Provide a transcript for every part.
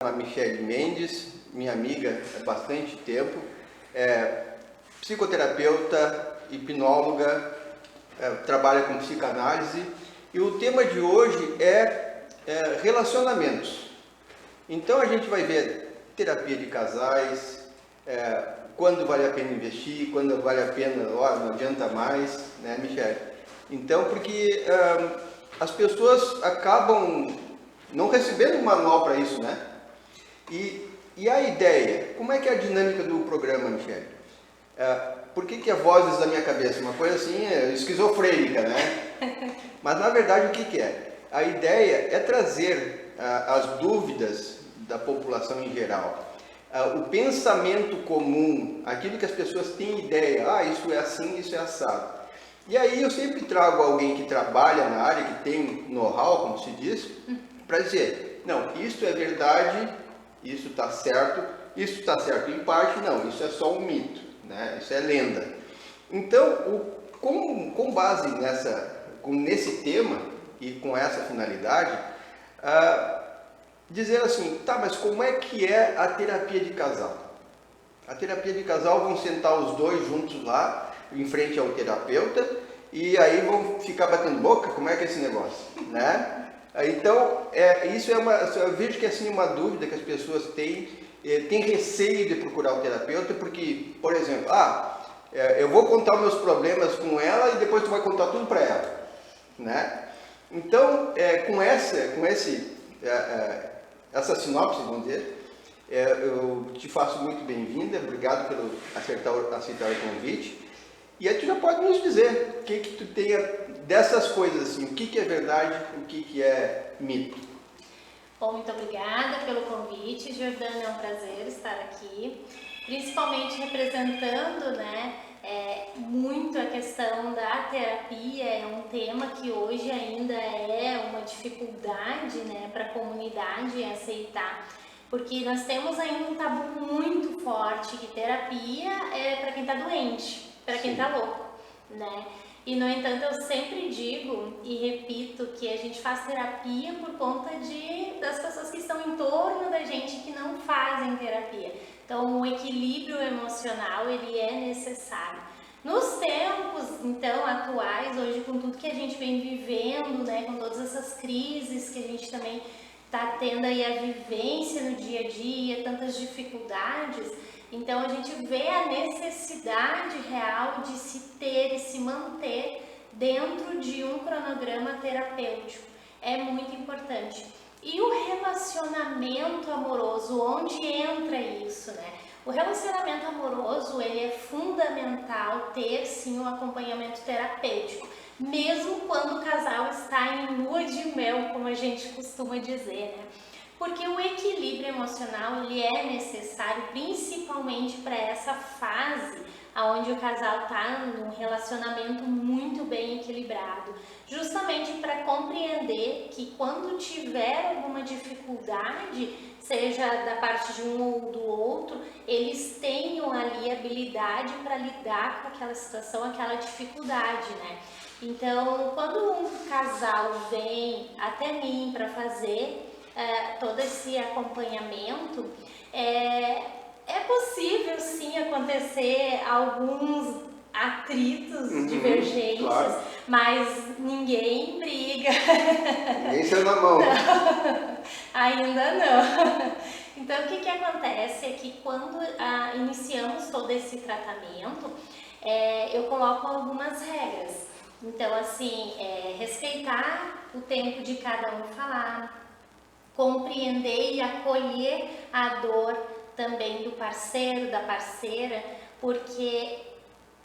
A Michele Mendes, minha amiga há bastante tempo, psicoterapeuta, hipnóloga, trabalha com psicanálise, e o tema de hoje é relacionamentos. Então a gente vai ver terapia de casais, quando vale a pena investir, quando vale a pena, não adianta mais, né, Michele? Então, porque as pessoas acabam não recebendo um manual para isso, né? E a ideia, como é que é a dinâmica do programa, Michele? Por que é vozes da minha cabeça? Uma coisa assim, esquizofrênica, né? Mas na verdade o que é? A ideia é trazer as dúvidas da população em geral, o pensamento comum, aquilo que as pessoas têm ideia, isso é assim, isso é assado. E aí eu sempre trago alguém que trabalha na área, que tem know-how, como se diz, para dizer, não, isso é verdade, isso está certo em parte, não, isso é só um mito, né? Isso é lenda. Então, com base nesse tema e com essa finalidade, dizer assim, tá, mas como é que é a terapia de casal? A terapia de casal vão sentar os dois juntos lá, em frente ao terapeuta, e aí vão ficar batendo boca, como é que é esse negócio, né? Então, eu vejo que é assim, uma dúvida que as pessoas têm receio de procurar o terapeuta, porque, por exemplo, eu vou contar os meus problemas com ela e depois tu vai contar tudo para ela, né? Então, com essa sinopse, vamos dizer, eu te faço muito bem-vinda, obrigado por aceitar o convite. E aí tu já pode nos dizer o que tu tem dessas coisas, assim, o que é verdade, o que é mito. Bom, muito obrigada pelo convite, Jordana, é um prazer estar aqui, principalmente representando, né, muito a questão da terapia, é um tema que hoje ainda é uma dificuldade, né, para a comunidade aceitar, porque nós temos ainda um tabu muito forte que terapia é para quem está doente, para quem está louco, né? E, no entanto, eu sempre digo e repito que a gente faz terapia por conta das pessoas que estão em torno da gente que não fazem terapia. Então, o equilíbrio emocional, ele é necessário. Nos tempos, então, atuais, hoje, com tudo que a gente vem vivendo, né, com todas essas crises que a gente também está tendo aí a vivência no dia a dia, tantas dificuldades, então a gente vê a necessidade real de se ter e se manter dentro de um cronograma terapêutico. É muito importante. E o relacionamento amoroso, onde entra isso, né? O relacionamento amoroso, ele é fundamental ter sim um acompanhamento terapêutico, mesmo quando o casal está em lua de mel, como a gente costuma dizer, né? Porque o equilíbrio emocional, ele é necessário principalmente para essa fase onde o casal está num relacionamento muito bem equilibrado, justamente para compreender que quando tiver alguma dificuldade, seja da parte de um ou do outro, eles tenham ali habilidade para lidar com aquela situação, aquela dificuldade, né? Então, quando um casal vem até mim para fazer todo esse acompanhamento, é possível sim acontecer alguns atritos, divergências, claro, mas ninguém briga. Ninguém saiu na mão. Não, ainda não. Então, o que acontece é que quando iniciamos todo esse tratamento, eu coloco algumas regras. Então, assim, respeitar o tempo de cada um falar, compreender e acolher a dor também do parceiro, da parceira, porque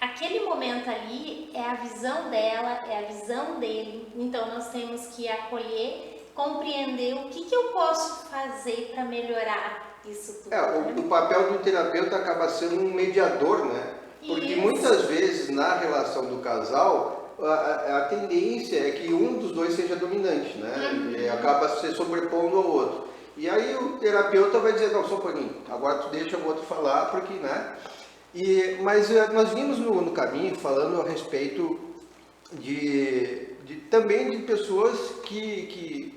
aquele momento ali é a visão dela, é a visão dele, então nós temos que acolher, compreender o que eu posso fazer para melhorar isso tudo. Né? O papel do terapeuta acaba sendo um mediador, né? Porque muitas vezes na relação do casal, a tendência é que um dos dois seja dominante, né? E acaba se sobrepondo ao outro. E aí o terapeuta vai dizer, não, só um pouquinho, agora tu deixa o outro falar, porque, né? Mas nós vimos no caminho falando a respeito também de pessoas que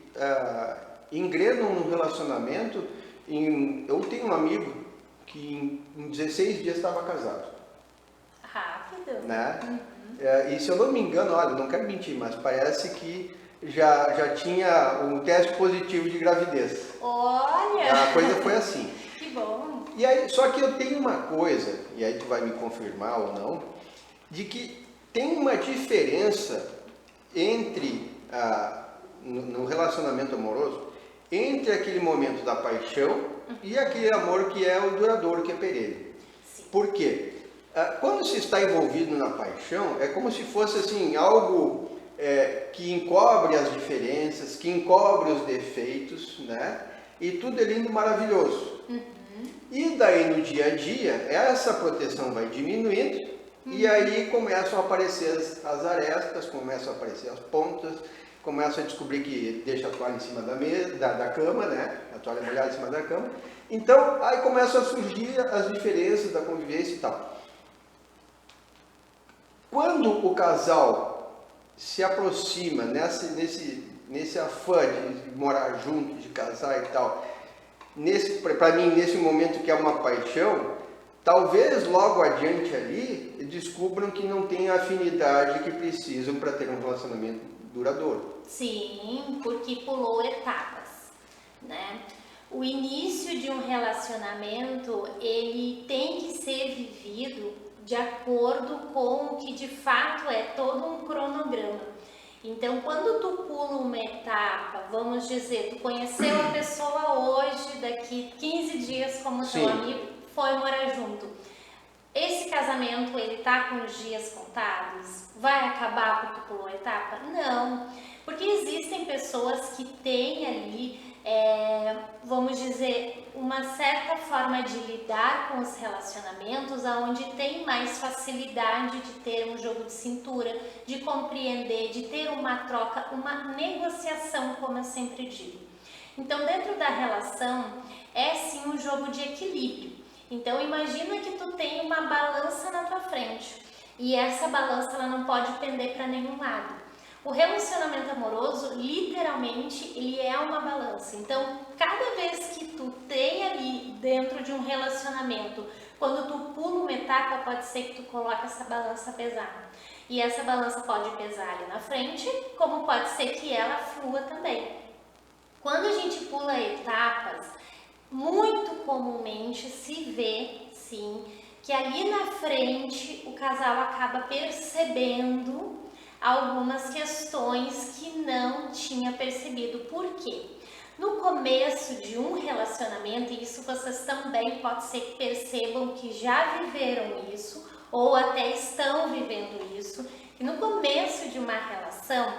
engrenam no relacionamento eu tenho um amigo que em 16 dias estava casado. Rápido. Né? E se eu não me engano, olha, não quero mentir, mas parece que já tinha um teste positivo de gravidez. Olha! A coisa foi assim. Que bom! E aí, só que eu tenho uma coisa, e aí tu vai me confirmar ou não, de que tem uma diferença entre, no relacionamento amoroso, entre aquele momento da paixão e aquele amor que é o duradouro, que é perene. Sim. Por quê? Quando se está envolvido na paixão, é como se fosse assim, algo que encobre as diferenças, que encobre os defeitos, né? E tudo é lindo e maravilhoso. E daí no dia a dia, essa proteção vai diminuindo e aí começam a aparecer as arestas, começam a aparecer as pontas, começam a descobrir que deixa a toalha em cima da mesa, da cama, né? A toalha molhada em cima da cama. Então, aí começam a surgir as diferenças da convivência e tal. Quando o casal se aproxima nesse afã de morar junto, de casar e tal, para mim, nesse momento que é uma paixão, talvez logo adiante ali descubram que não tem a afinidade que precisam para ter um relacionamento duradouro. Sim, porque pulou etapas, né? O início de um relacionamento, ele tem que ser vivido de acordo com o que de fato é todo um cronograma. Então, quando tu pula uma etapa, vamos dizer, tu conheceu a pessoa hoje, daqui 15 dias como teu amigo, foi morar junto. Esse casamento, ele tá com os dias contados? Vai acabar porque tu pulou a etapa? Não, porque existem pessoas que têm ali, vamos dizer, uma certa forma de lidar com os relacionamentos, onde tem mais facilidade de ter um jogo de cintura, de compreender, de ter uma troca, uma negociação, como eu sempre digo. Então, dentro da relação, é sim um jogo de equilíbrio. Então, imagina que tu tem uma balança na tua frente e essa balança ela não pode pender para nenhum lado. O relacionamento amoroso, literalmente, ele é uma balança. Então, cada vez que tu tem ali dentro de um relacionamento, quando tu pula uma etapa, pode ser que tu coloque essa balança pesada. E essa balança pode pesar ali na frente, como pode ser que ela flua também. Quando a gente pula etapas, muito comumente se vê, sim, que ali na frente o casal acaba percebendo algumas questões que não tinha percebido. Por quê? No começo de um relacionamento, e isso vocês também pode ser que percebam que já viveram isso ou até estão vivendo isso, e no começo de uma relação,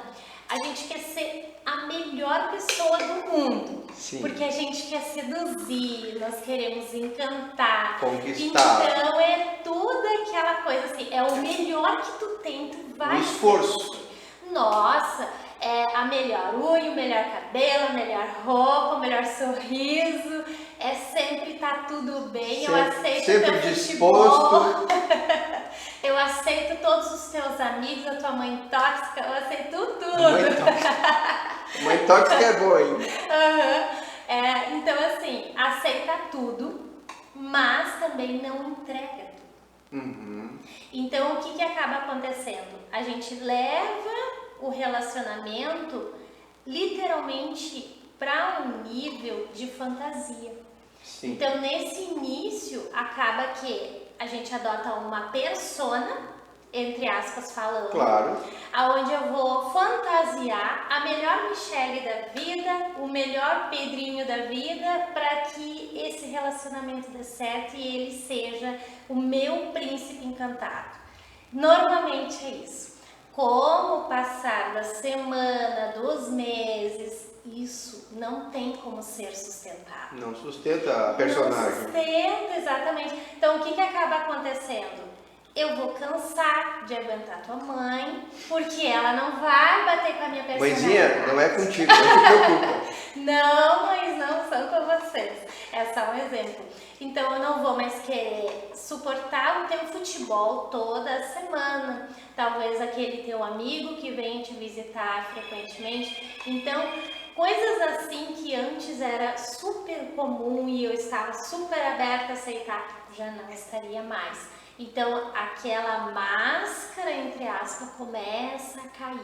a gente quer ser a melhor pessoa do mundo. Sim. Porque a gente quer seduzir, nós queremos encantar. Conquistar. Então é tudo aquela coisa assim, é o melhor que tu tem, tu vai... Um esforço. Nossa, é a melhor unha, o melhor cabelo, a melhor roupa, o melhor sorriso. É sempre tá tudo bem, eu aceito sempre disposto. Eu aceito todos os teus amigos, a tua mãe tóxica, eu aceito tudo. Mãe tóxica é boa, hein? Então assim, aceita tudo, mas também não entrega tudo. Então o que acaba acontecendo? A gente leva o relacionamento literalmente para um nível de fantasia. Sim. Então nesse início acaba que a gente adota uma persona, entre aspas falando, claro, aonde eu vou fantasiar a melhor Michele da vida, o melhor Pedrinho da vida, para que esse relacionamento dê certo e ele seja o meu príncipe encantado. Normalmente é isso. Com o passar da semana, dos meses, isso não tem como ser sustentado. Não sustenta a personagem. Não sustenta, exatamente. Então, o que acaba acontecendo? Eu vou cansar de aguentar tua mãe, porque ela não vai bater com a minha personalidade. Mãezinha, não é contigo, não se preocupa. Não, mães, não são com vocês. É só um exemplo. Então, eu não vou mais querer suportar o teu futebol toda semana. Talvez aquele teu amigo que vem te visitar frequentemente. Então, Coisas assim que antes era super comum e eu estava super aberta a aceitar, já não estaria mais. Então, aquela máscara, entre aspas, começa a cair.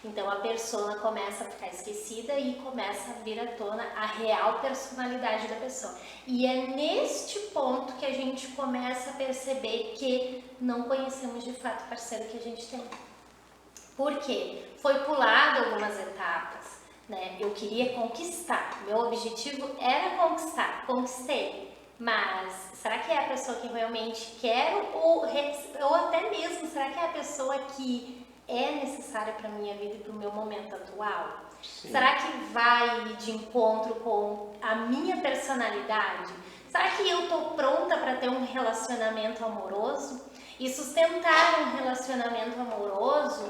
Então, a persona começa a ficar esquecida e começa a vir à tona a real personalidade da pessoa. E é neste ponto que a gente começa a perceber que não conhecemos de fato o parceiro que a gente tem. Por quê? Foi pulado algumas etapas, né? Eu queria conquistar, meu objetivo era conquistar, conquistei. Mas será que é a pessoa que realmente quero ou até mesmo será que é a pessoa que é necessária para a minha vida e para o meu momento atual? Sim. Será que vai de encontro com a minha personalidade? Será que eu estou pronta para ter um relacionamento amoroso? E sustentar um relacionamento amoroso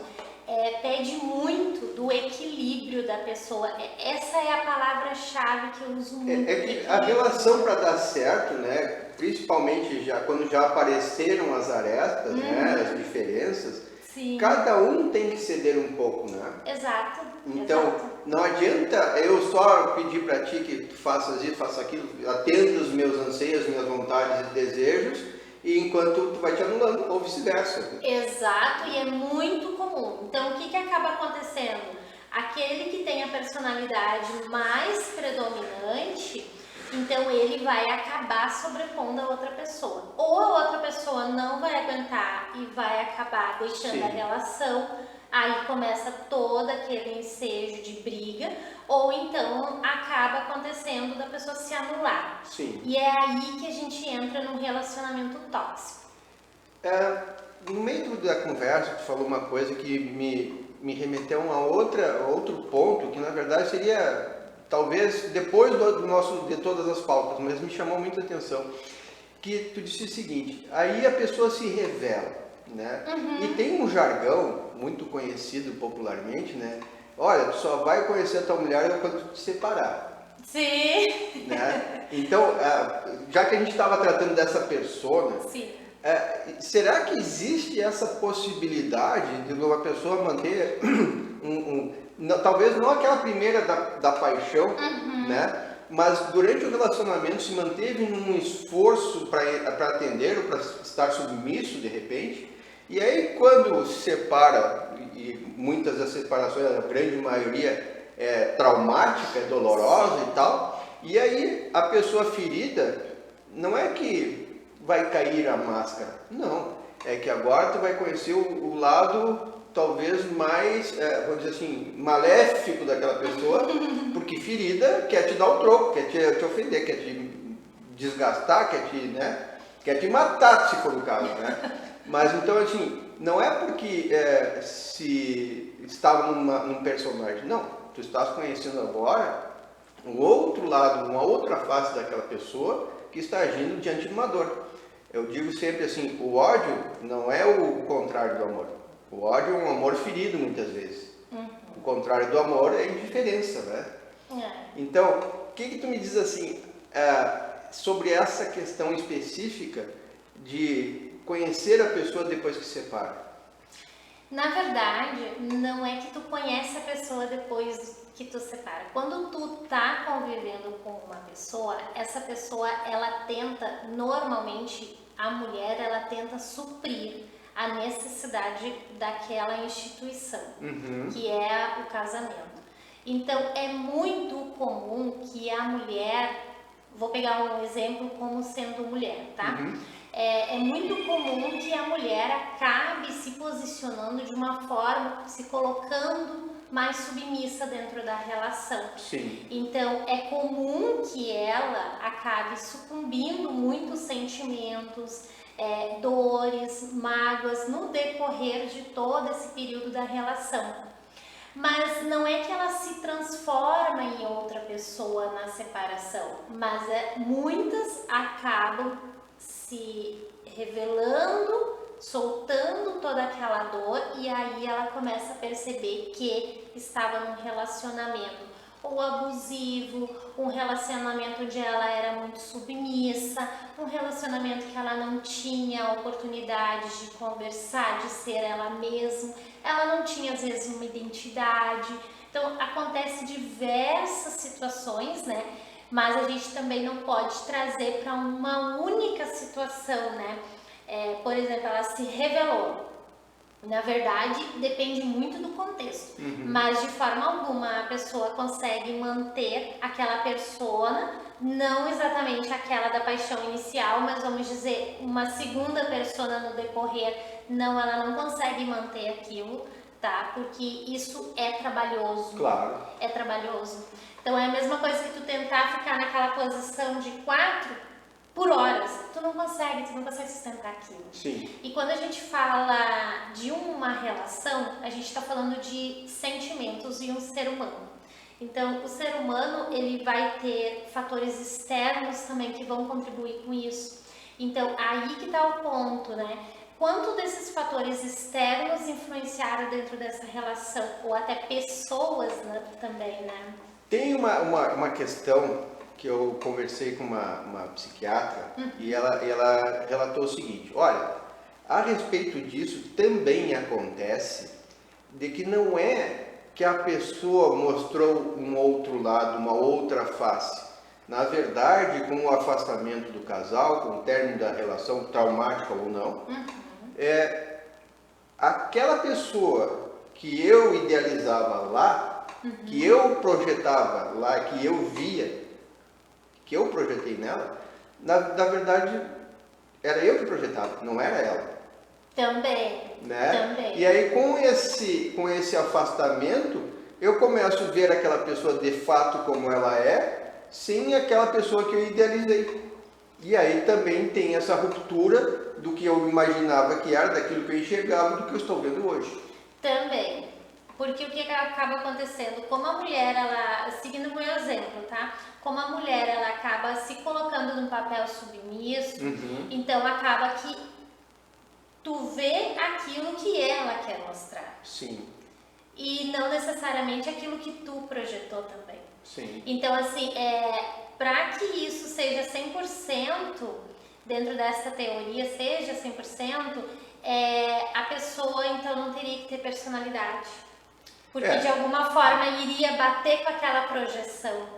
pede muito do equilíbrio da pessoa. Essa é a palavra-chave que eu uso muito. É que a relação para dar certo, né, principalmente quando já apareceram as arestas, né, as diferenças, Sim. cada um tem que ceder um pouco, né? Exato. Então, exato. não adianta eu só pedir para ti que tu faças isso, faça aquilo, atenda os meus anseios, minhas vontades e desejos, e enquanto tu vai te anulando, ou vice-versa. Exato, e é muito comum. Então, o que acaba acontecendo? Aquele que tem a personalidade mais predominante, então ele vai acabar sobrepondo a outra pessoa. Ou a outra pessoa não vai aguentar e vai acabar deixando Sim. a relação, aí começa todo aquele ensejo de briga, ou então acaba acontecendo da pessoa se anular. Sim. E é aí que a gente entra num relacionamento tóxico. No meio da conversa, tu falou uma coisa que me remeteu a outro ponto, que na verdade seria, talvez, depois de todas as pautas, mas me chamou muita atenção, que tu disse o seguinte, aí a pessoa se revela, né? Uhum. E tem um jargão muito conhecido popularmente, né? Olha, tu só vai conhecer a tua mulher quando tu te separar. Sim. Né? Então, já que a gente estava tratando dessa persona, Sim. Será que existe essa possibilidade de uma pessoa manter talvez não aquela primeira da paixão, Uhum. né? Mas durante o relacionamento se manteve num esforço para atender ou para estar submisso de repente, e aí quando se separa, e muitas das separações, a grande maioria é traumática, é dolorosa e tal, e aí a pessoa ferida não é que vai cair a máscara, não, é que agora tu vai conhecer o lado talvez mais, vamos dizer assim, maléfico daquela pessoa, porque ferida quer te dar o troco, quer te ofender, quer te desgastar, quer te matar, se for o caso, né? Mas então, assim, não é porque se estava num personagem, não, tu estás conhecendo agora um outro lado, uma outra face daquela pessoa que está agindo diante de uma dor. Eu digo sempre assim, o ódio não é o contrário do amor. O ódio é um amor ferido muitas vezes. Uhum. O contrário do amor é indiferença, né? Então, o que tu me diz assim sobre essa questão específica de conhecer a pessoa depois que se separa? Na verdade, não é que tu conhece a pessoa depois que tu separa. Quando tu tá convivendo com uma pessoa, essa pessoa, ela tenta, normalmente, a mulher, ela tenta suprir a necessidade daquela instituição, que é o casamento. Então, é muito comum que a mulher, vou pegar um exemplo como sendo mulher, tá? É muito comum que a mulher acabe se posicionando de uma forma, se colocando mais submissa dentro da relação. Sim. Então, é comum que ela acabe sucumbindo muitos sentimentos, dores, mágoas no decorrer de todo esse período da relação. Mas não é que ela se transforma em outra pessoa na separação, mas muitas acabam se revelando, soltando toda aquela dor, e aí ela começa a perceber que estava num relacionamento ou abusivo, um relacionamento onde ela era muito submissa, um relacionamento que ela não tinha oportunidade de conversar, de ser ela mesma, ela não tinha às vezes uma identidade, Então, acontece diversas situações, né? Mas a gente também não pode trazer para uma única situação, né? Por exemplo, ela se revelou. Na verdade, depende muito do contexto, mas de forma alguma a pessoa consegue manter aquela persona, não exatamente aquela da paixão inicial, mas vamos dizer, uma segunda persona no decorrer, não, ela não consegue manter aquilo, tá? Porque isso é trabalhoso. Claro. É trabalhoso. Então é a mesma coisa que tu tentar ficar naquela posição de 4 por horas, tu não consegue sustentar aquilo. Sim. E quando a gente fala de uma relação, a gente está falando de sentimentos e um ser humano. Então, o ser humano, ele vai ter fatores externos também que vão contribuir com isso. Então, aí que está o ponto, né? Quanto desses fatores externos influenciaram dentro dessa relação, ou até pessoas, né, também, né? Tem uma questão que eu conversei com uma psiquiatra e ela relatou o seguinte: olha, a respeito disso também acontece de que não é que a pessoa mostrou um outro lado, uma outra face. Na verdade, com o afastamento do casal, com o término da relação, traumática ou não, aquela pessoa que eu idealizava lá, que eu projetava lá, que eu via, que eu projetei nela, na verdade era eu que projetava, não era ela. Também, né? também. E aí com esse afastamento, eu começo a ver aquela pessoa de fato como ela é, sem aquela pessoa que eu idealizei. E aí também tem essa ruptura do que eu imaginava que era, daquilo que eu enxergava, do que eu estou vendo hoje. Também. Porque o que acaba acontecendo? Como a mulher, ela, seguindo o meu exemplo, tá? Como a mulher, ela acaba se colocando num papel submisso, então acaba que tu vê aquilo que ela quer mostrar. Sim. E não necessariamente aquilo que tu projetou também. Sim. Então, assim, para que isso seja 100%, dentro dessa teoria, seja 100%, a pessoa, então, não teria que ter personalidade. Porque, de alguma forma, iria bater com aquela projeção,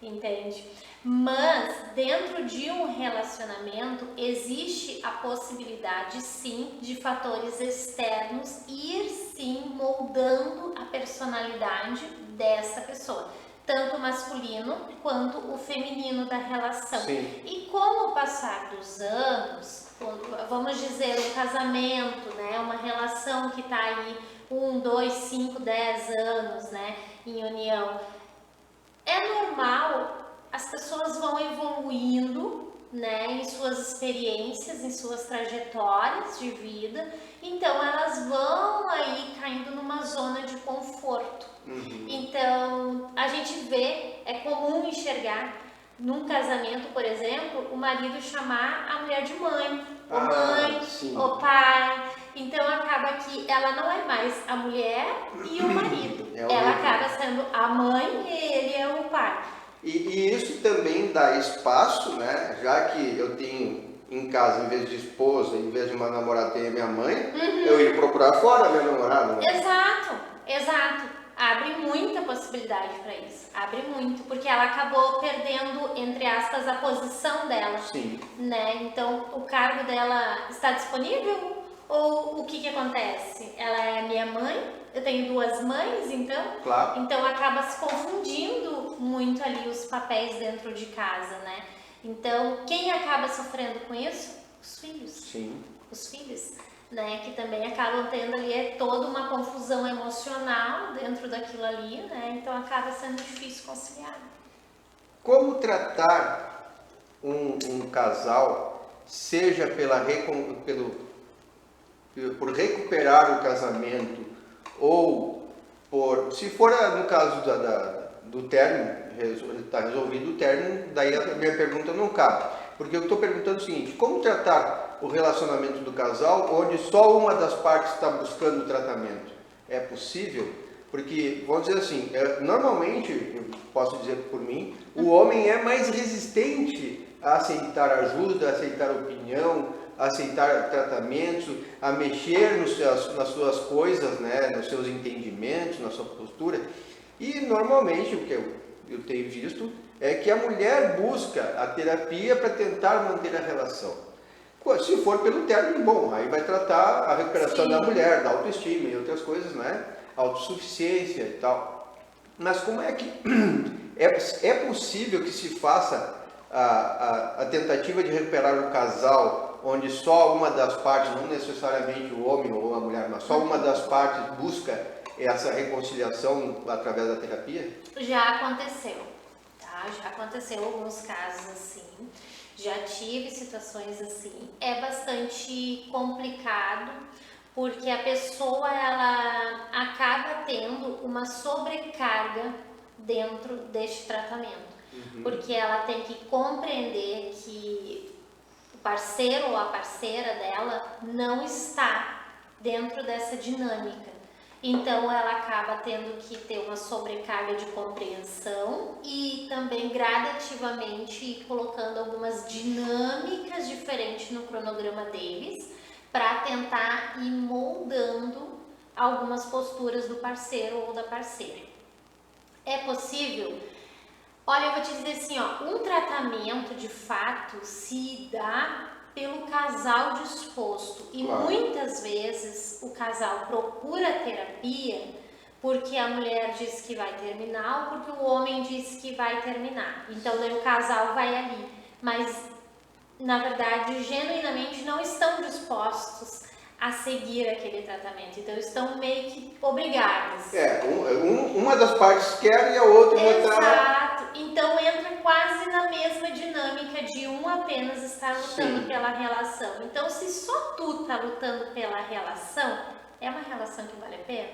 entende? Mas, dentro de um relacionamento, existe a possibilidade, sim, de fatores externos ir, sim, moldando a personalidade dessa pessoa. Tanto o masculino quanto o feminino da relação. Sim. E com o passar dos anos, vamos dizer, um casamento, né, uma relação que está aí 1, 2, 5, 10 anos, né, em união, é normal, as pessoas vão evoluindo, né, em suas experiências, em suas trajetórias de vida, então elas vão aí caindo numa zona de conforto. Então, a gente vê, é comum enxergar num casamento, por exemplo, o marido chamar a mulher de mãe, ou mãe, sim. ou pai. Então acaba que ela não é mais a mulher e o marido. Ela acaba sendo a mãe e ele é o pai. E isso também dá espaço, né? Já que eu tenho em casa, em vez de esposa, em vez de uma namorada, tenho a minha mãe, eu ia procurar fora a minha namorada, né? Exato, exato. Abre muita possibilidade para isso. Abre muito, porque ela acabou perdendo, entre aspas, a posição dela. Sim. Né? Então, o cargo dela está disponível? Ou o que acontece? Ela é minha mãe, eu tenho 2 mães, então? Claro. Então, acaba se confundindo muito ali os papéis dentro de casa, né? Então, quem acaba sofrendo com isso? Os filhos. Sim. Os filhos. Né, que também acabam tendo ali toda uma confusão emocional dentro daquilo ali, né, então acaba sendo difícil conciliar. Como tratar um casal, seja por recuperar o casamento ou se for no caso do término, está resolvido o término, daí a minha pergunta não cabe. Porque eu estou perguntando o seguinte: como tratar o relacionamento do casal onde só uma das partes está buscando o tratamento? É possível? Porque, vamos dizer assim, normalmente, eu posso dizer por mim, o homem é mais resistente a aceitar ajuda, a aceitar opinião, a aceitar tratamentos, a mexer nas suas coisas, né, nos seus entendimentos, na sua postura. E normalmente o que eu tenho visto é que a mulher busca a terapia para tentar manter a relação. Se for pelo término, bom, aí vai tratar a recuperação da mulher, da autoestima e outras coisas, né? Autossuficiência e tal. Mas como é que é possível que se faça a tentativa de recuperar o casal, onde só uma das partes, não necessariamente o homem ou a mulher, mas só uma das partes busca essa reconciliação através da terapia? Já aconteceu, tá? Já aconteceu alguns casos assim. Já tive situações assim. É bastante complicado porque a pessoa ela acaba tendo uma sobrecarga dentro deste tratamento. Porque ela tem que compreender que o parceiro ou a parceira dela não está dentro dessa dinâmica. Então ela acaba tendo que ter uma sobrecarga de compreensão e também gradativamente ir colocando algumas dinâmicas diferentes no cronograma deles para tentar ir moldando algumas posturas do parceiro ou da parceira. É possível? Olha, eu vou te dizer assim, ó, um tratamento de fato se dá pelo casal disposto e muitas vezes o casal procura terapia porque a mulher diz que vai terminar ou porque o homem diz que vai terminar. Então daí o casal vai ali, mas na verdade genuinamente não estão dispostos a seguir aquele tratamento, então estão meio que obrigados. Uma das partes quer e a outra está... Exato, então entra quase na mesma dinâmica de um apenas estar lutando pela relação. Então se só tu tá lutando pela relação, é uma relação que vale a pena?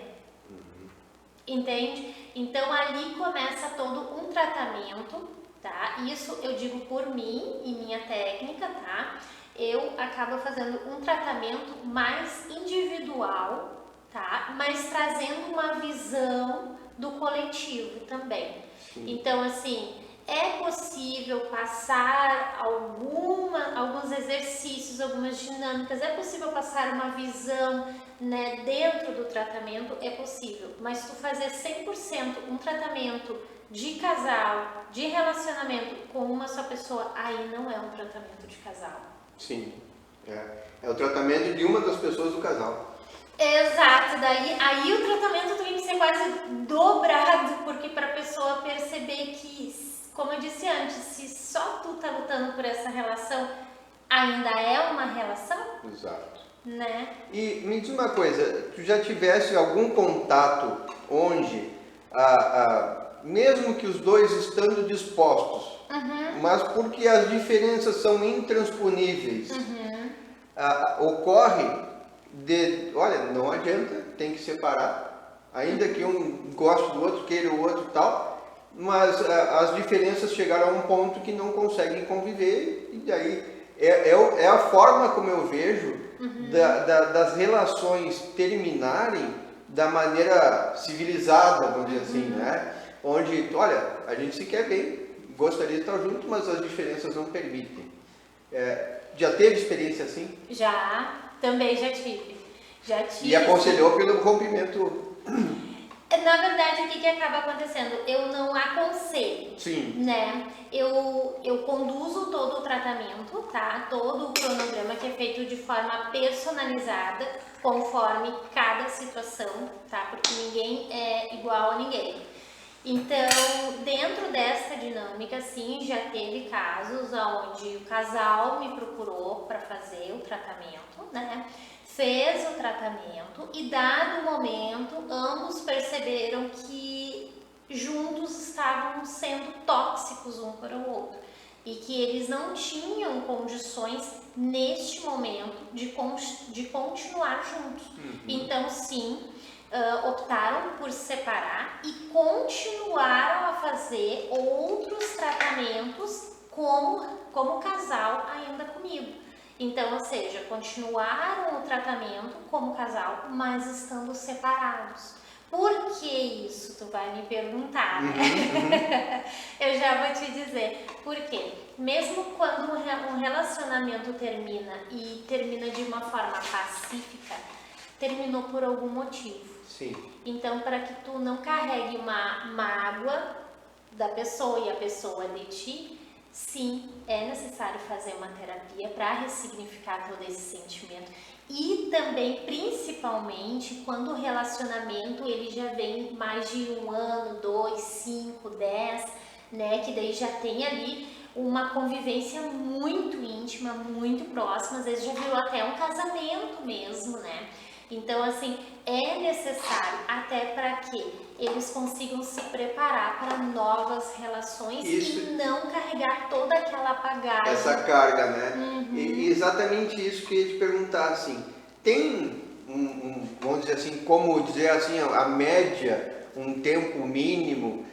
Entende? Então ali começa todo um tratamento, tá? Isso eu digo por mim e minha técnica, tá? Eu acabo fazendo um tratamento mais individual, tá? Mas trazendo uma visão do coletivo também. Então, assim, é possível passar alguns exercícios, algumas dinâmicas, é possível passar uma visão, né, dentro do tratamento, é possível. Mas tu fazer 100% um tratamento de casal, de relacionamento com uma só pessoa, aí não é um tratamento de casal. Sim, é o tratamento de uma das pessoas do casal. Exato, aí o tratamento tem que ser quase dobrado, porque para a pessoa perceber que, como eu disse antes, se só tu tá lutando por essa relação, ainda é uma relação? Exato. Né? E me diz uma coisa, tu já tivesse algum contato onde, mesmo que os dois estando dispostos, mas porque as diferenças são intransponíveis, ocorre olha, não adianta, tem que separar, ainda que um goste do outro, queira o outro e tal, mas as diferenças chegaram a um ponto que não conseguem conviver, e daí é a forma como eu vejo das relações terminarem da maneira civilizada, vamos dizer assim, né? Onde, olha, a gente se quer bem, gostaria de estar junto, mas as diferenças não permitem. Já teve experiência assim? Já, também já tive. E aconselhou pelo rompimento. Na verdade, o que acaba acontecendo? Eu não aconselho. Sim. Né? Eu conduzo todo o tratamento, tá? Todo o cronograma que é feito de forma personalizada, conforme cada situação, tá? Porque ninguém é igual a ninguém. Então, dentro dessa dinâmica, sim, já teve casos onde o casal me procurou para fazer o tratamento, né? Fez o tratamento e, dado o momento, ambos perceberam que juntos estavam sendo tóxicos um para o outro e que eles não tinham condições neste momento de continuar juntos. Então, sim, optaram por se separar e continuaram a fazer outros tratamentos como casal ainda comigo. Então, ou seja, continuaram o tratamento como casal, mas estando separados. Por que isso? Tu vai me perguntar, né? Eu já vou te dizer. Por quê? Mesmo quando um relacionamento termina e termina de uma forma pacífica, terminou por algum motivo. Sim. Então, para que tu não carregue uma mágoa da pessoa e a pessoa de ti, sim, é necessário fazer uma terapia para ressignificar todo esse sentimento. E também, principalmente, quando o relacionamento ele já vem mais de 1 ano, 2, 5, 10, né? Que daí já tem ali uma convivência muito íntima, muito próxima, às vezes já virou até um casamento mesmo, né? Então, assim, é necessário até para que eles consigam se preparar para novas relações e não carregar toda aquela bagagem. Essa carga, né? E exatamente isso que eu ia te perguntar, assim, tem vamos dizer assim, como dizer assim, a média, um tempo mínimo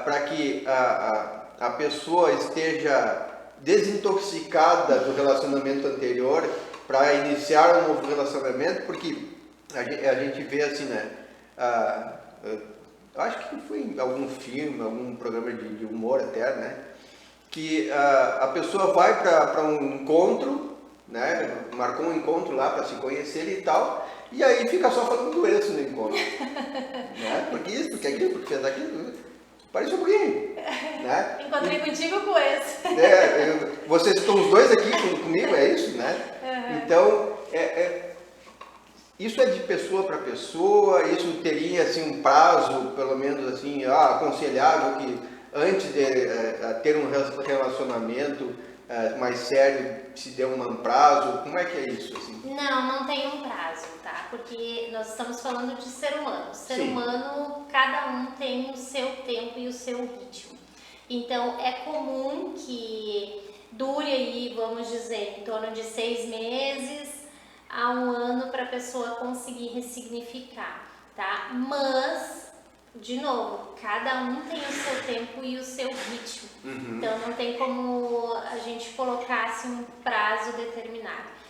para que a pessoa esteja desintoxicada do relacionamento anterior para iniciar um novo relacionamento, porque a gente vê assim, né? Acho que foi em algum filme, algum programa de humor até, né? Que a pessoa vai para um encontro, né? Marcou um encontro lá para se conhecer e tal, e aí fica só falando do ex no encontro. Né? Porque isso, porque aquilo, porque fez aquilo. Parece um pouquinho. Né? Encontrei contigo com esse. Vocês estão os dois aqui comigo, é isso, né? Então, isso é de pessoa para pessoa, isso teria assim um prazo, pelo menos assim, aconselhável que antes de ter um relacionamento mais sério, se der um prazo, como é que é isso? Assim? Não tem um prazo, tá? Porque nós estamos falando de ser humano. Ser Sim. humano, cada um tem o seu tempo e o seu ritmo. Então, é comum que dure aí, vamos dizer, em torno de 6 meses a 1 ano para a pessoa conseguir ressignificar, tá? Mas, de novo, cada um tem o seu tempo e o seu ritmo. Então, não tem como a gente colocar assim, um prazo determinado.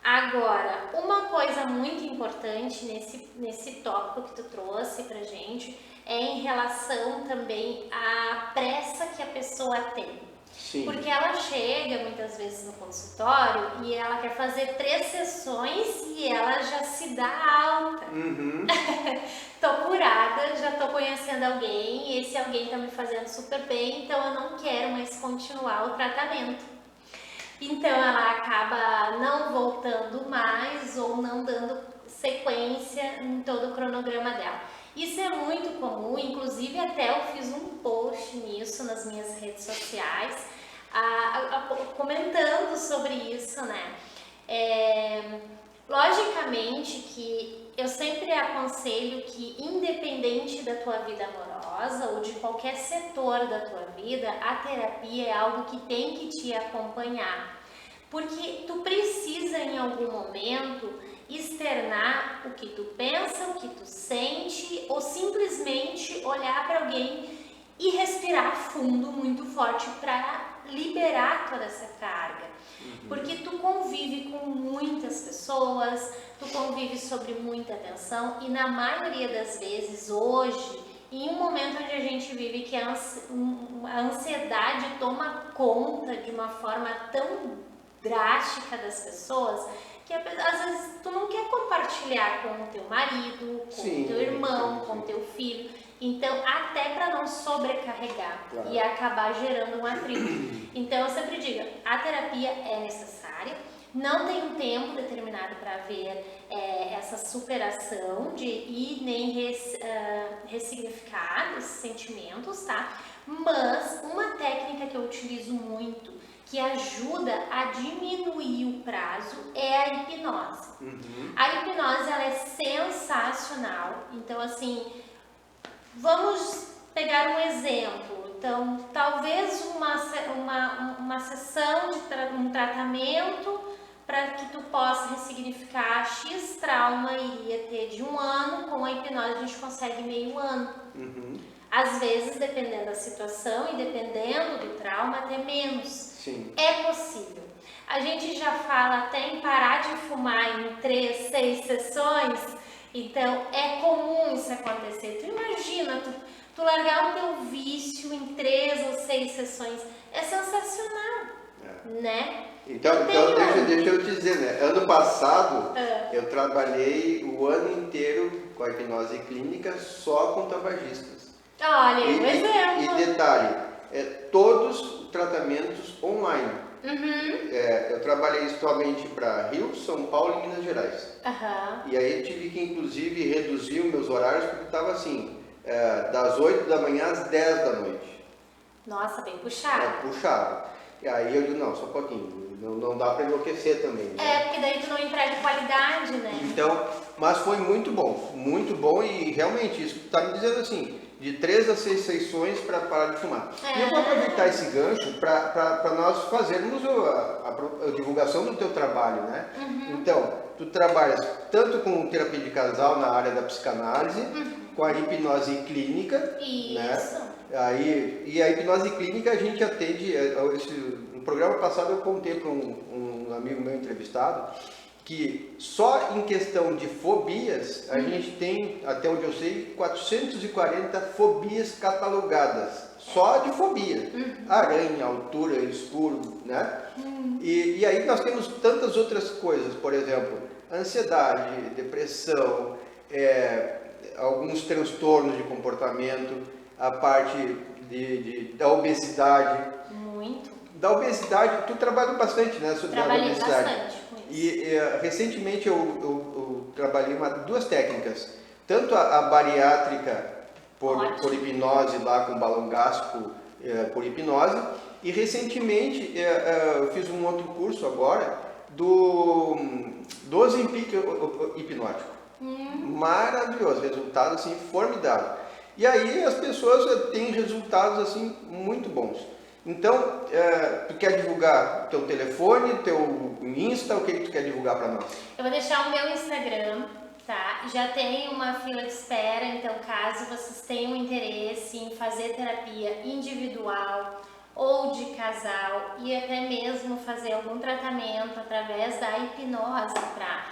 Agora, uma coisa muito importante nesse tópico que tu trouxe pra gente é em relação também à pressa que a pessoa tem. Sim. Porque ela chega muitas vezes no consultório e ela quer fazer 3 sessões e ela já se dá alta. Tô curada, já tô conhecendo alguém, esse alguém tá me fazendo super bem, então eu não quero mais continuar o tratamento. Então ela acaba não voltando mais ou não dando sequência em todo o cronograma dela. Isso é muito comum, inclusive até eu fiz um post nisso nas minhas redes sociais, comentando sobre isso, né? Logicamente que eu sempre aconselho que, independente da tua vida amorosa ou de qualquer setor da tua vida, a terapia é algo que tem que te acompanhar. Porque tu precisa, em algum momento, externar o que tu pensa, o que tu sente, ou simplesmente olhar para alguém e respirar fundo, muito forte, para liberar toda essa carga. Porque tu convive com muitas pessoas, tu convive sobre muita tensão e na maioria das vezes hoje, em um momento onde a gente vive que a ansiedade toma conta de uma forma tão drástica das pessoas, que às vezes tu não quer compartilhar com o teu marido, com o teu irmão, com o teu filho. Então, até para não sobrecarregar e acabar gerando um atrito. Então, eu sempre digo, a terapia é necessária, não tem um tempo determinado para haver essa superação e nem ressignificar esses sentimentos, tá? Mas uma técnica que eu utilizo muito, que ajuda a diminuir o prazo, é a hipnose. A hipnose, ela é sensacional. Então, assim, vamos pegar um exemplo. Então, talvez uma sessão de um tratamento para que tu possa ressignificar X trauma iria ter de 1 ano, com a hipnose a gente consegue meio ano. Às vezes, dependendo da situação e dependendo do trauma, até menos. Sim. É possível. A gente já fala até em parar de fumar em 3, 6 sessões, então é comum isso acontecer. Tu imagina, tu largar o teu vício em 3 ou 6 sessões, é sensacional, né? Então deixa eu te dizer, né? Ano passado eu trabalhei o ano inteiro com a hipnose clínica só com tabagistas. Olha, um exemplo. E detalhe, todos tratamentos online. Eu trabalhei somente para Rio, São Paulo e Minas Gerais. E aí tive que inclusive reduzir os meus horários porque estava assim, das 8 da manhã às 10 da noite. Nossa, bem puxado. Puxado. E aí eu digo, não, só um pouquinho, não dá para enlouquecer também. Né? Porque daí tu não entrega qualidade, né? Então, mas foi muito bom e realmente isso está me dizendo assim, de 3 a 6 sessões para parar de fumar. E eu vou aproveitar esse gancho para nós fazermos a divulgação do teu trabalho, né? Então, tu trabalhas tanto com terapia de casal na área da psicanálise, com a hipnose clínica, né? E a hipnose clínica a gente atende, no programa passado eu contei para um amigo meu entrevistado, que só em questão de fobias, a gente tem, até onde eu sei, 440 fobias catalogadas. Só de fobia. Aranha, altura, escuro, né? E aí nós temos tantas outras coisas, por exemplo, ansiedade, depressão, alguns transtornos de comportamento, a parte da obesidade. Muito. Da obesidade, tu trabalha bastante, né? Sobre a obesidade. Trabalhei bastante. E recentemente eu trabalhei duas técnicas, tanto a bariátrica por hipnose lá com balão gástrico por hipnose, e recentemente eu fiz um outro curso agora do Ozempic hipnótico. Maravilhoso, resultado assim formidável. E aí as pessoas têm resultados assim muito bons. Então, tu quer divulgar teu telefone, teu Insta, o que tu quer divulgar para nós? Eu vou deixar o meu Instagram, tá? Já tem uma fila de espera, então caso vocês tenham interesse em fazer terapia individual ou de casal e até mesmo fazer algum tratamento através da hipnose para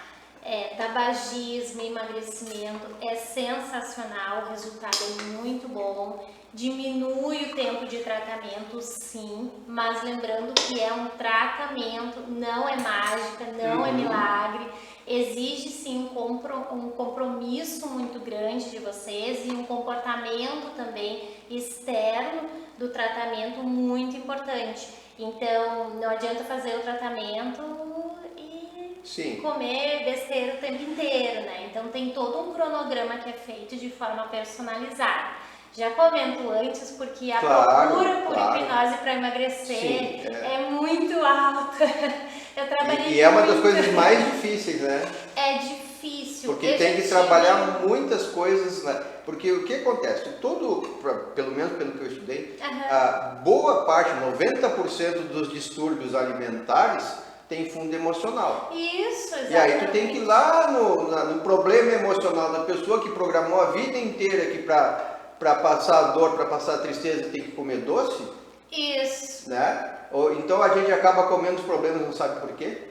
tabagismo, emagrecimento, é sensacional, o resultado é muito bom, diminui o tempo de tratamento sim, mas lembrando que é um tratamento, não é mágica, não é milagre, exige sim um compromisso muito grande de vocês e um comportamento também externo do tratamento muito importante. Então não adianta fazer o tratamento comer besteira o tempo inteiro, né? Então tem todo um cronograma que é feito de forma personalizada. Já comento antes porque a procura por hipnose para emagrecer é muito alta. Eu trabalhei e é uma das coisas mais difíceis, né? É difícil. Porque tem que trabalhar muitas coisas, né? Porque o que acontece? Pelo menos pelo que eu estudei, a boa parte, 90% dos distúrbios alimentares tem fundo emocional. Isso, exatamente. E aí tu tem que ir lá no problema emocional da pessoa que programou a vida inteira que para passar a dor, para passar a tristeza, tem que comer doce. Isso. Né? Então a gente acaba comendo os problemas, não sabe por quê?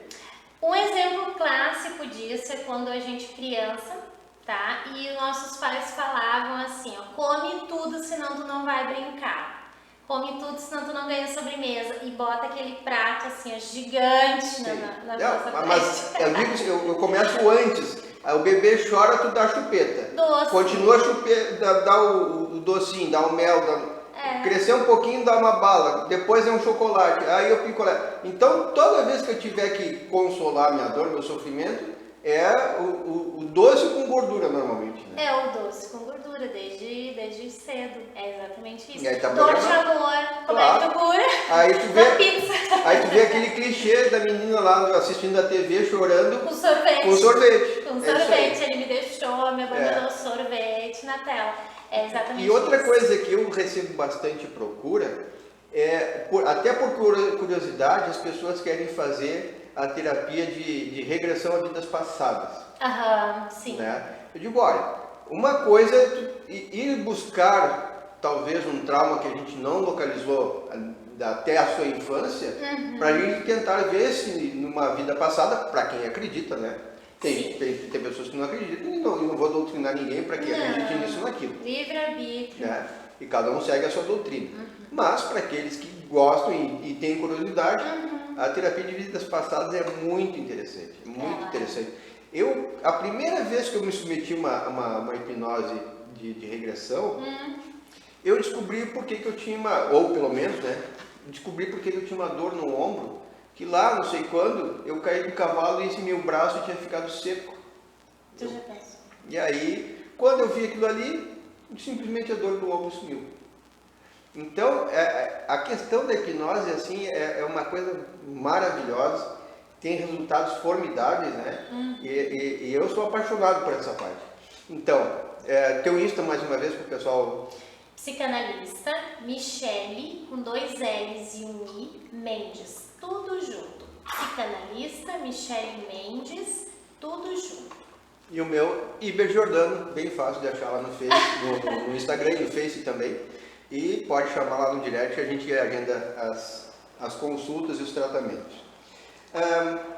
Um exemplo clássico disso é quando a gente criança, tá? E nossos pais falavam assim, ó, come tudo senão tu não vai brincar. Come tudo, senão tu não ganha sobremesa. E bota aquele prato assim, ó, gigante na nossa frente. Mas eu digo, eu começo antes. Aí o bebê chora, tu dá chupeta. Doce. Continua a chupeta, dá o docinho, dá o mel, crescer um pouquinho, dá uma bala. Depois é um chocolate. Aí eu picolé. Então, toda vez que eu tiver que consolar minha dor, meu sofrimento, é o doce com gordura normalmente. Né? É o doce com gordura, desde cedo. É exatamente isso. E aí tá dor de amor, como é que tu cura? Aí tu vê, pizza. Aí tu vê aquele clichê da menina lá assistindo a TV chorando com sorvete. Com sorvete. Com sorvete, ele me deixou, me abandonou sorvete na tela. É exatamente isso. E outra coisa que eu recebo bastante procura, até por curiosidade, as pessoas querem fazer a terapia de regressão a vidas passadas. Sim. Né? Eu digo, olha, uma coisa é ir buscar talvez um trauma que a gente não localizou até a sua infância, para a gente tentar ver se numa vida passada, para quem acredita, né? Tem pessoas que não acreditam e não vou doutrinar ninguém para que acredite nisso ou naquilo. Livre-arbítrio. Né? E cada um segue a sua doutrina. Mas para aqueles que gostam e têm curiosidade, A terapia de vidas passadas é muito interessante, muito interessante. A primeira vez que eu me submeti a uma hipnose de regressão, eu descobri por que eu tinha ou pelo menos, né, descobri por que eu tinha uma dor no ombro, que lá, não sei quando, eu caí do cavalo e esse meu braço tinha ficado seco. E aí, quando eu vi aquilo ali, simplesmente a dor do ombro sumiu. Então, a questão da hipnose assim, é uma coisa maravilhosa, tem resultados formidáveis, né? E eu sou apaixonado por essa parte. Então, teu Insta mais uma vez para o pessoal. Psicanalista Michele, com 2 L's e um I, Mendes, tudo junto. Psicanalista Michele Mendes, tudo junto. E o meu, Iber Giordano, bem fácil de achar lá no Face, no Instagram e no Face também. E pode chamar lá no direct que a gente agenda as consultas e os tratamentos.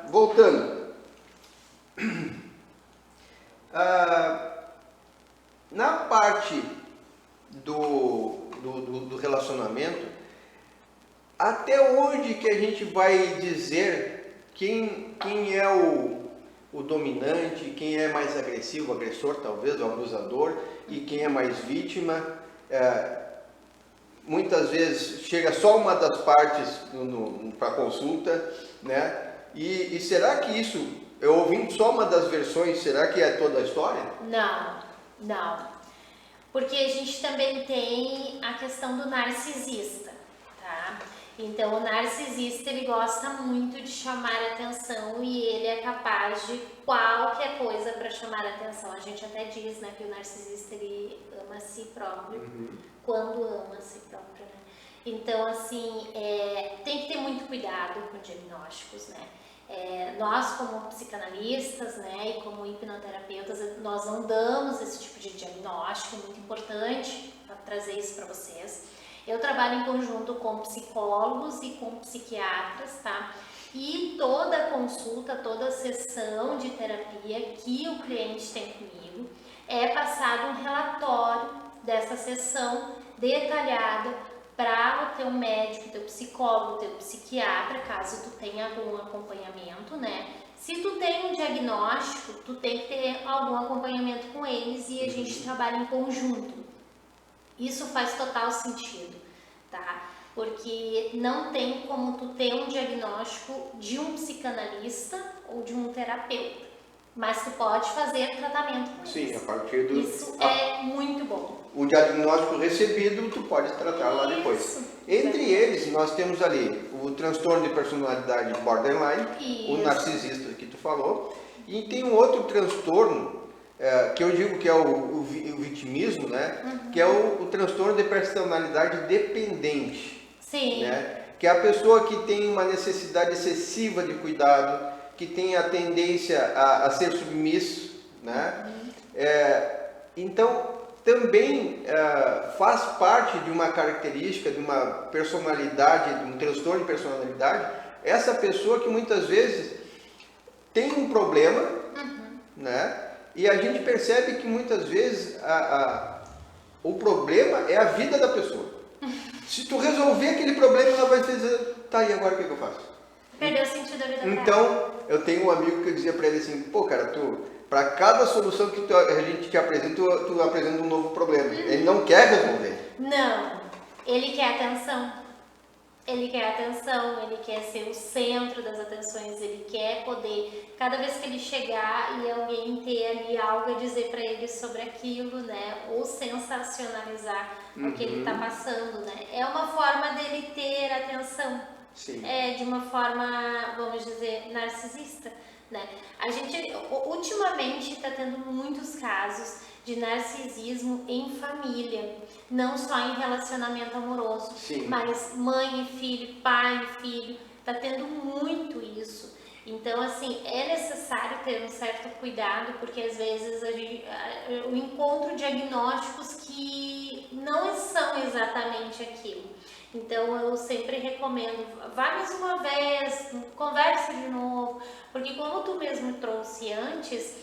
Voltando. Na parte do relacionamento, até onde que a gente vai dizer quem é o dominante, quem é mais agressivo, o agressor talvez, o abusador, e quem é mais vítima? Muitas vezes chega só uma das partes para consulta, né? E será que isso, eu ouvindo só uma das versões, será que é toda a história? Não. Porque a gente também tem a questão do narcisista, tá? Então, o narcisista, ele gosta muito de chamar atenção e ele é capaz de qualquer coisa para chamar atenção. A gente até diz, né, que o narcisista, ele ama a si próprio, quando ama a si próprio, né? Então, assim, tem que ter muito cuidado com diagnósticos, né? Nós, como psicanalistas, né, e como hipnoterapeutas, nós não damos esse tipo de diagnóstico, é muito importante trazer isso para vocês. Eu trabalho em conjunto com psicólogos e com psiquiatras, tá? E toda consulta, toda sessão de terapia que o cliente tem comigo, é passado um relatório dessa sessão detalhada para o teu médico, teu psicólogo, teu psiquiatra, caso tu tenha algum acompanhamento, né? Se tu tem um diagnóstico, tu tem que ter algum acompanhamento com eles e a gente trabalha em conjunto. Isso faz total sentido, tá? Porque não tem como tu ter um diagnóstico de um psicanalista ou de um terapeuta, mas tu pode fazer tratamento com Sim, isso. a partir do... Isso é muito bom. O diagnóstico recebido, tu pode tratar lá depois. Entre eles, nós temos ali o transtorno de personalidade borderline, o narcisista que tu falou, e tem um outro transtorno, que eu digo que é o vitimismo, né? Que é o transtorno de personalidade dependente. Sim. Né? Que é a pessoa que tem uma necessidade excessiva de cuidado, que tem a tendência a ser submisso, né? Então, também faz parte de uma característica, de uma personalidade, de um transtorno de personalidade, essa pessoa que muitas vezes tem um problema, né? E a gente percebe que muitas vezes o problema é a vida da pessoa. Se tu resolver aquele problema, ela vai dizer, tá, e agora o que eu faço? Perdeu o sentido da vida. Então, eu tenho um amigo que eu dizia pra ele assim, pô cara, para cada solução que a gente te apresenta, tu apresenta um novo problema. Ele não quer resolver. Não, ele quer atenção. Ele quer atenção, ele quer ser o centro das atenções, ele quer poder, cada vez que ele chegar e alguém ter ali algo a dizer para ele sobre aquilo, né, ou sensacionalizar o que ele está passando, né, é uma forma dele ter atenção. Sim. De uma forma, vamos dizer, narcisista, né? A gente ultimamente está tendo muitos casos de narcisismo em família, não só em relacionamento amoroso, Sim. mas mãe e filho, pai e filho, está tendo muito isso. Então, assim, é necessário ter um certo cuidado, porque às vezes eu encontro diagnósticos que não são exatamente aquilo. Então, eu sempre recomendo, vá mais uma vez, converse de novo, porque como tu mesmo trouxe antes,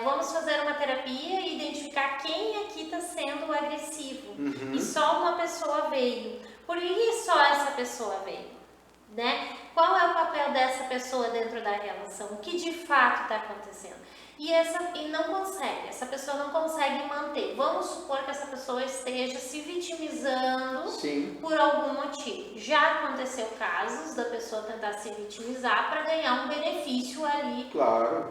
vamos fazer uma terapia e identificar quem aqui está sendo agressivo. E só uma pessoa veio. Por que só essa pessoa veio? Né? Qual é o papel dessa pessoa dentro da relação? O que de fato está acontecendo? E não consegue, essa pessoa não consegue manter. Vamos supor que essa pessoa esteja se vitimizando Sim. por algum motivo. Já aconteceu casos da pessoa tentar se vitimizar para ganhar um benefício ali, Claro.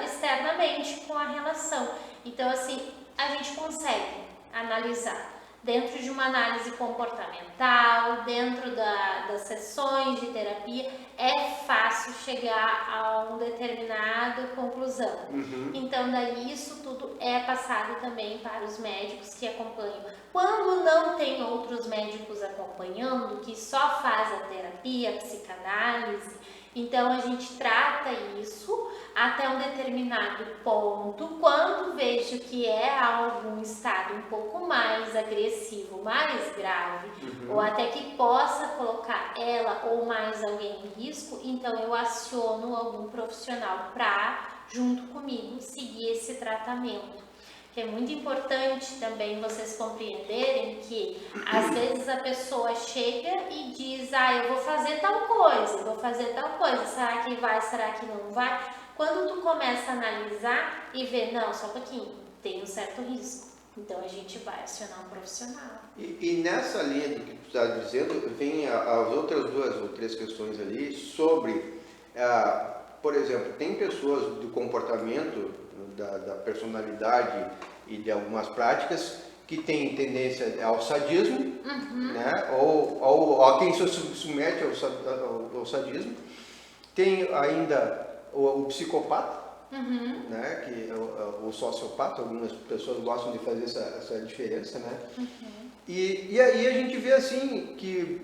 externamente com a relação. Então, assim, a gente consegue analisar dentro de uma análise comportamental, dentro das sessões de terapia, é fácil chegar a uma determinada conclusão. Então, daí isso tudo é passado também para os médicos que acompanham. Quando não tem outros médicos acompanhando, que só faz a terapia, a psicanálise, então a gente trata isso até um determinado ponto. Quando vejo que é algum estado um pouco mais agressivo, mais grave, ou até que possa colocar ela ou mais alguém em risco, então eu aciono algum profissional para, junto comigo, seguir esse tratamento. Que é muito importante também vocês compreenderem que às vezes a pessoa chega e diz, eu vou fazer tal coisa, será que vai, será que não vai? Quando tu começa a analisar e ver, não, só um pouquinho, tem um certo risco, então a gente vai acionar um profissional. E nessa linha do que tu está dizendo, vem as outras 2 ou 3 questões ali sobre, por exemplo, tem pessoas do comportamento, da personalidade e de algumas práticas que têm tendência ao sadismo, né? ou a quem se submete ao sadismo. Tem ainda o psicopata, né? Que é o sociopata, algumas pessoas gostam de fazer essa diferença, né? E aí a gente vê assim que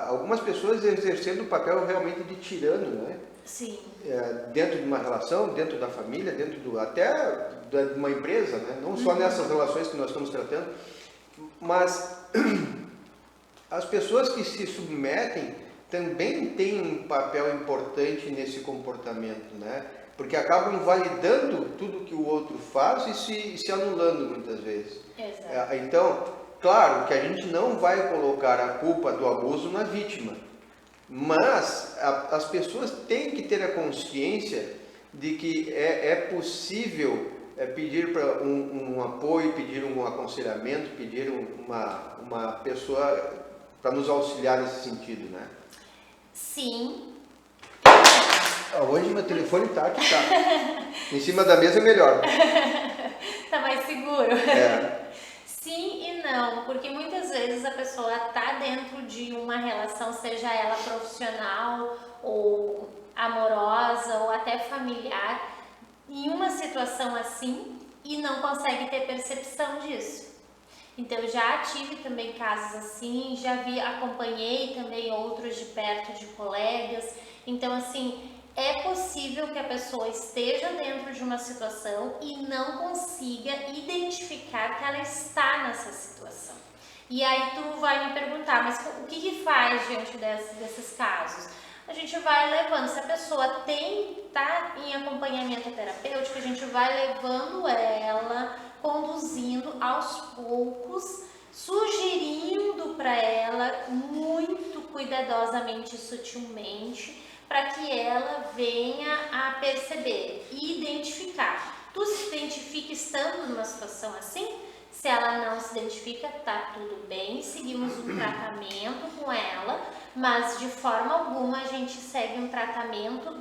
algumas pessoas exercendo o papel realmente de tirano, né? Sim. Dentro de uma relação, dentro da família, até de uma empresa, né? Não só nessas relações que nós estamos tratando, mas as pessoas que se submetem também têm um papel importante nesse comportamento, né? Porque acabam validando tudo que o outro faz e se anulando muitas vezes. Exato. Então, claro que a gente não vai colocar a culpa do abuso na vítima, mas as pessoas têm que ter a consciência de que é possível pedir para um apoio, pedir um aconselhamento, pedir uma pessoa para nos auxiliar nesse sentido, né? Sim. Hoje meu telefone tá aqui, tá. Em cima da mesa é melhor. Tá mais seguro. Sim e não, porque muitas vezes a pessoa está dentro de uma relação, seja ela profissional ou amorosa ou até familiar, em uma situação assim e não consegue ter percepção disso. Então eu já tive também casos assim, acompanhei também outros de perto de colegas. Então assim, é possível que a pessoa esteja dentro de uma situação e não consiga identificar que ela está nessa situação. E aí tu vai me perguntar, mas o que faz diante desses casos? A gente vai levando, se a pessoa tá em acompanhamento terapêutico, a gente vai levando ela, conduzindo aos poucos, sugerindo para ela muito cuidadosamente e sutilmente, para que ela venha a perceber e identificar. Tu se identifica estando numa situação assim? Se ela não se identifica, tá tudo bem, seguimos um tratamento com ela, mas de forma alguma a gente segue um tratamento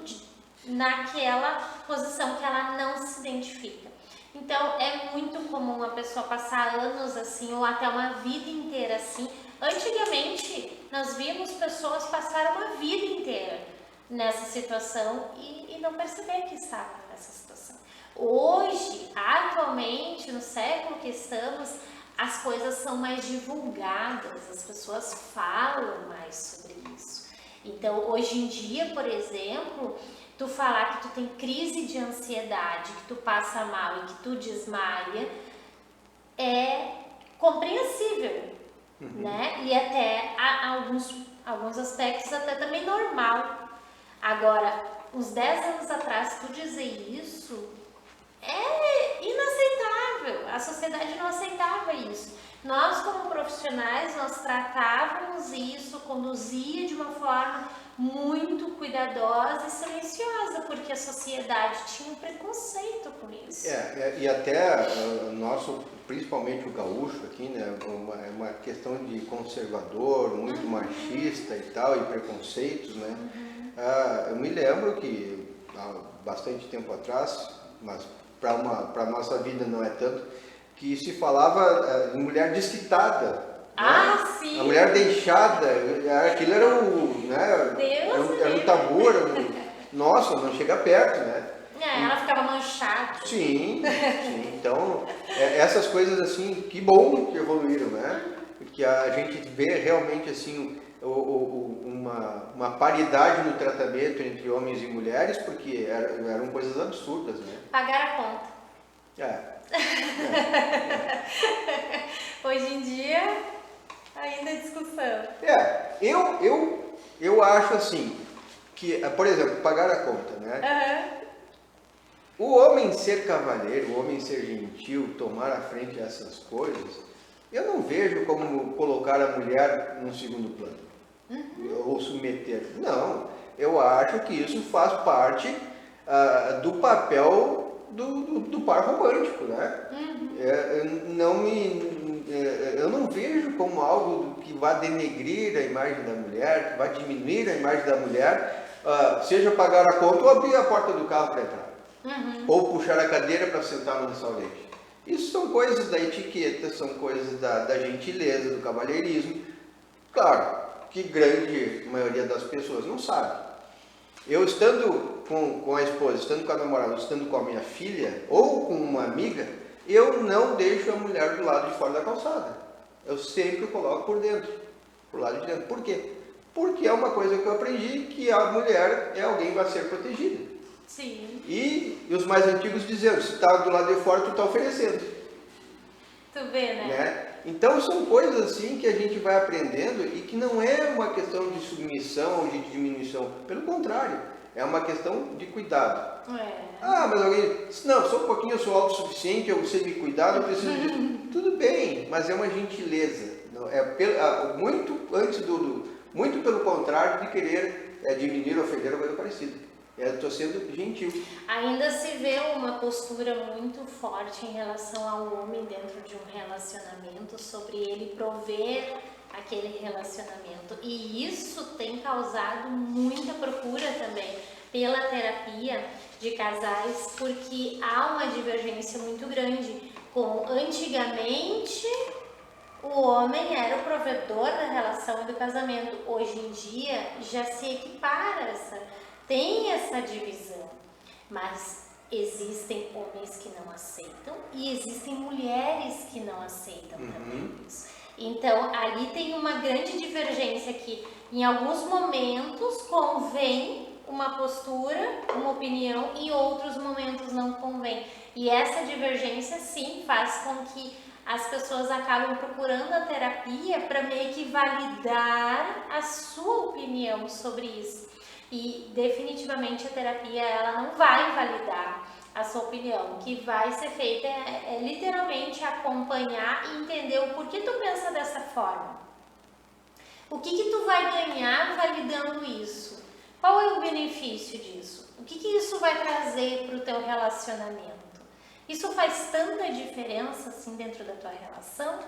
naquela posição que ela não se identifica. Então é muito comum a pessoa passar anos assim, ou até uma vida inteira assim. Antigamente nós víamos pessoas passar uma vida inteira nessa situação e não perceber que estava nessa situação. Hoje, atualmente, no século que estamos, as coisas são mais divulgadas, as pessoas falam mais sobre isso. Então, hoje em dia, por exemplo, tu falar que tu tem crise de ansiedade, que tu passa mal e que tu desmaia, é compreensível, né? E até alguns aspectos até também normal. Agora, uns 10 anos atrás, tu dizer isso é inaceitável. A sociedade não aceitava isso. Nós, como profissionais, nós tratávamos isso, conduzia de uma forma muito cuidadosa e silenciosa, porque a sociedade tinha um preconceito com isso. E até nosso, principalmente o gaúcho aqui, né, é uma questão de conservador, muito machista e tal, e preconceitos, né? Eu me lembro que há bastante tempo atrás, mas para a nossa vida não é tanto, que se falava em mulher desquitada. Né? Sim! A mulher deixada, aquilo era né, era um tabu, nossa, não chega perto, né? Ela ficava manchada. Sim. Então, essas coisas assim, que bom que evoluíram, né? Que a gente vê realmente assim uma paridade no tratamento entre homens e mulheres, porque eram coisas absurdas, né? Pagar a conta. Hoje em dia, ainda é discussão. Eu acho assim, que, por exemplo, pagar a conta, né? O homem ser cavalheiro, o homem ser gentil, tomar à frente dessas coisas, eu não vejo como colocar a mulher num segundo plano, ou submeter. Não, eu acho que isso faz parte do papel do par romântico, né? Eu não vejo como algo que vá denegrir a imagem da mulher, que vá diminuir a imagem da mulher, seja pagar a conta ou abrir a porta do carro para entrar. Ou puxar a cadeira para sentar no restaurante. Isso são coisas da etiqueta, são coisas da gentileza, do cavalheirismo. Claro que grande maioria das pessoas não sabe. Eu estando com a esposa, estando com a namorada, estando com a minha filha ou com uma amiga, eu não deixo a mulher do lado de fora da calçada. Eu sempre coloco por dentro, por lado de dentro. Por quê? Porque é uma coisa que eu aprendi, que a mulher é alguém que vai ser protegida. Sim. E os mais antigos dizendo, se está do lado de fora, tu está oferecendo. Tu vê, né? Então são coisas assim que a gente vai aprendendo e que não é uma questão de submissão ou de diminuição. Pelo contrário, é uma questão de cuidado. Mas alguém diz, não, só um pouquinho, eu sou autossuficiente, eu sei me cuidar, não preciso disso. Tudo bem, mas é uma gentileza. Não, muito pelo contrário de querer diminuir ou ofender ou coisa parecida. Eu estou sendo gentil. Ainda se vê uma postura muito forte em relação ao homem dentro de um relacionamento, sobre ele prover aquele relacionamento. E isso tem causado muita procura também pela terapia de casais, porque há uma divergência muito grande. Antigamente, o homem era o provedor da relação e do casamento. Hoje em dia, já se equipara tem essa divisão, mas existem homens que não aceitam e existem mulheres que não aceitam também isso. Então, ali tem uma grande divergência que, em alguns momentos, convém uma postura, uma opinião, e em outros momentos não convém. E essa divergência, sim, faz com que as pessoas acabam procurando a terapia para meio que validar a sua opinião sobre isso. E definitivamente a terapia ela não vai validar a sua opinião. O que vai ser feito é literalmente acompanhar e entender o porquê tu pensa dessa forma. O que tu vai ganhar validando isso? Qual é o benefício disso? O que isso vai trazer para o teu relacionamento? Isso faz tanta diferença assim dentro da tua relação?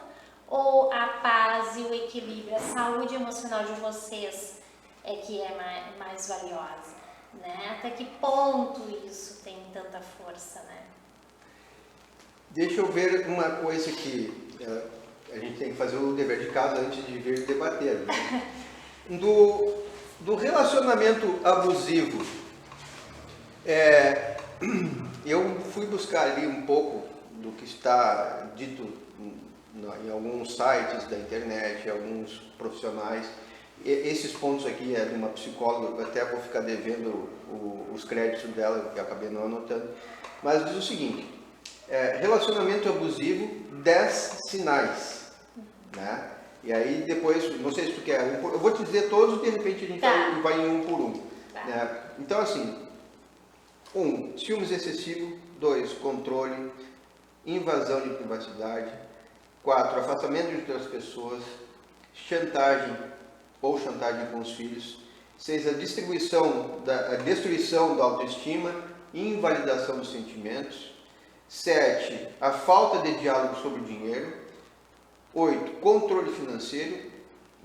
Ou a paz e o equilíbrio, a saúde emocional de vocês é que é mais valiosa, né? Até que ponto isso tem tanta força, né? Deixa eu ver uma coisa que a gente tem que fazer o dever de casa antes de vir debater, né? Do relacionamento abusivo, eu fui buscar ali um pouco do que está dito em alguns sites da internet, alguns profissionais. Esses pontos aqui é de uma psicóloga, eu até vou ficar devendo os créditos dela, que eu acabei não anotando, mas diz o seguinte, relacionamento abusivo, 10 sinais, né? E aí depois, não sei se tu quer, eu vou te dizer todos, de repente a gente vai em um por um. Né? Então assim, 1, ciúmes excessivo, 2, controle, invasão de privacidade, 4, afastamento de outras pessoas, chantagem ou chantagem com os filhos. 6, a destruição da autoestima e invalidação dos sentimentos. 7, a falta de diálogo sobre o dinheiro. 8, controle financeiro.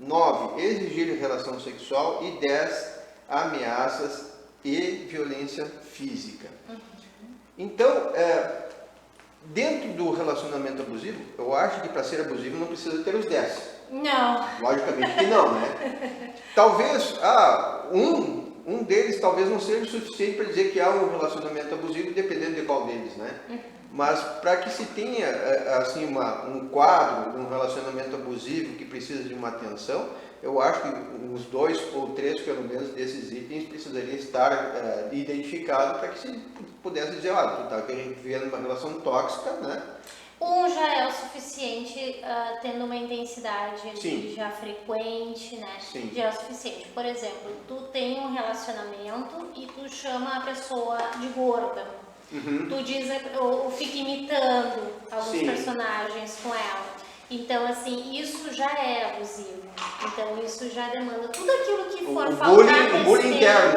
9, exigir relação sexual. E 10, ameaças e violência física. Então, dentro do relacionamento abusivo, eu acho que para ser abusivo não precisa ter os 10. Não. Logicamente que não, né? Talvez, um deles talvez não seja o suficiente para dizer que há um relacionamento abusivo, dependendo de qual deles, né? Mas para que se tenha, assim, um quadro de um relacionamento abusivo que precisa de uma atenção, eu acho que os 2 ou 3, pelo menos, desses itens precisariam estar identificados para que se pudesse dizer, tu está vivendo uma relação tóxica, né? Um já é o suficiente, tendo uma intensidade Sim. já frequente, né? Sim. Já é o suficiente. Por exemplo, tu tem um relacionamento e tu chama a pessoa de gorda. Tu diz, ou fica imitando alguns Sim. personagens com ela. Então, assim, isso já é abusivo. Então, isso já demanda tudo aquilo que for faltar o bullying interno.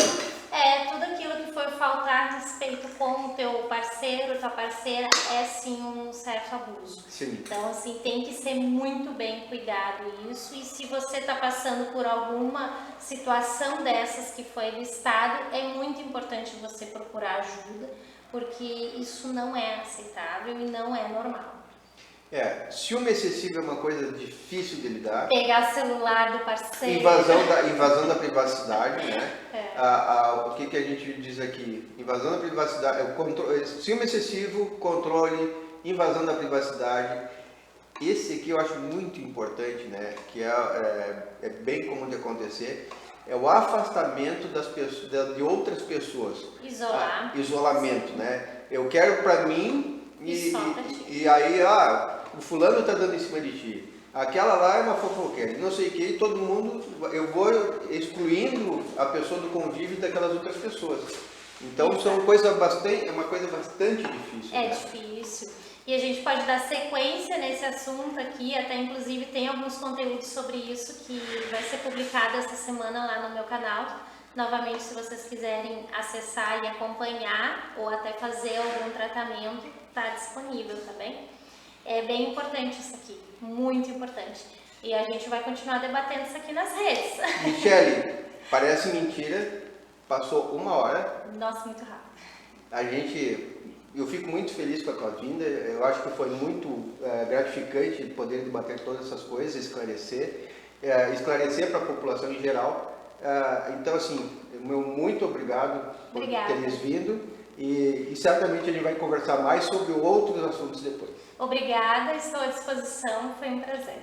tudo aquilo que for faltar respeito com o teu parceiro, tua parceira, é sim um certo abuso. Sim. Então, assim, tem que ser muito bem cuidado isso. E se você está passando por alguma situação dessas que foi listado, é muito importante você procurar ajuda, porque isso não é aceitável e não é normal. Ciúme excessivo é uma coisa difícil de lidar. Pegar celular do parceiro. Invasão da privacidade, né? O que a gente diz aqui? Invasão da privacidade, ciúme excessivo, controle, invasão da privacidade. Esse aqui eu acho muito importante, né? Que é bem comum de acontecer. É o afastamento das pessoas, de outras pessoas. Isolamento, né? Eu quero para mim e aí, o fulano está dando em cima de ti. Aquela lá é uma fofoqueira, não sei o que, todo mundo, eu vou excluindo a pessoa do convívio daquelas outras pessoas. Então, é uma coisa bastante difícil. É, né? Difícil. E a gente pode dar sequência nesse assunto aqui, até inclusive tem alguns conteúdos sobre isso que vai ser publicado essa semana lá no meu canal. Novamente, se vocês quiserem acessar e acompanhar ou até fazer algum tratamento, está disponível, tá bem? É bem importante isso aqui, muito importante. E a gente vai continuar debatendo isso aqui nas redes. Michele, parece mentira, passou 1 hora. Nossa, muito rápido. Eu fico muito feliz com a tua vinda, eu acho que foi muito gratificante poder debater todas essas coisas, esclarecer para a população em geral. Então, assim, muito obrigado por teres vindo e certamente a gente vai conversar mais sobre outros assuntos depois. Obrigada, estou à disposição, foi um prazer.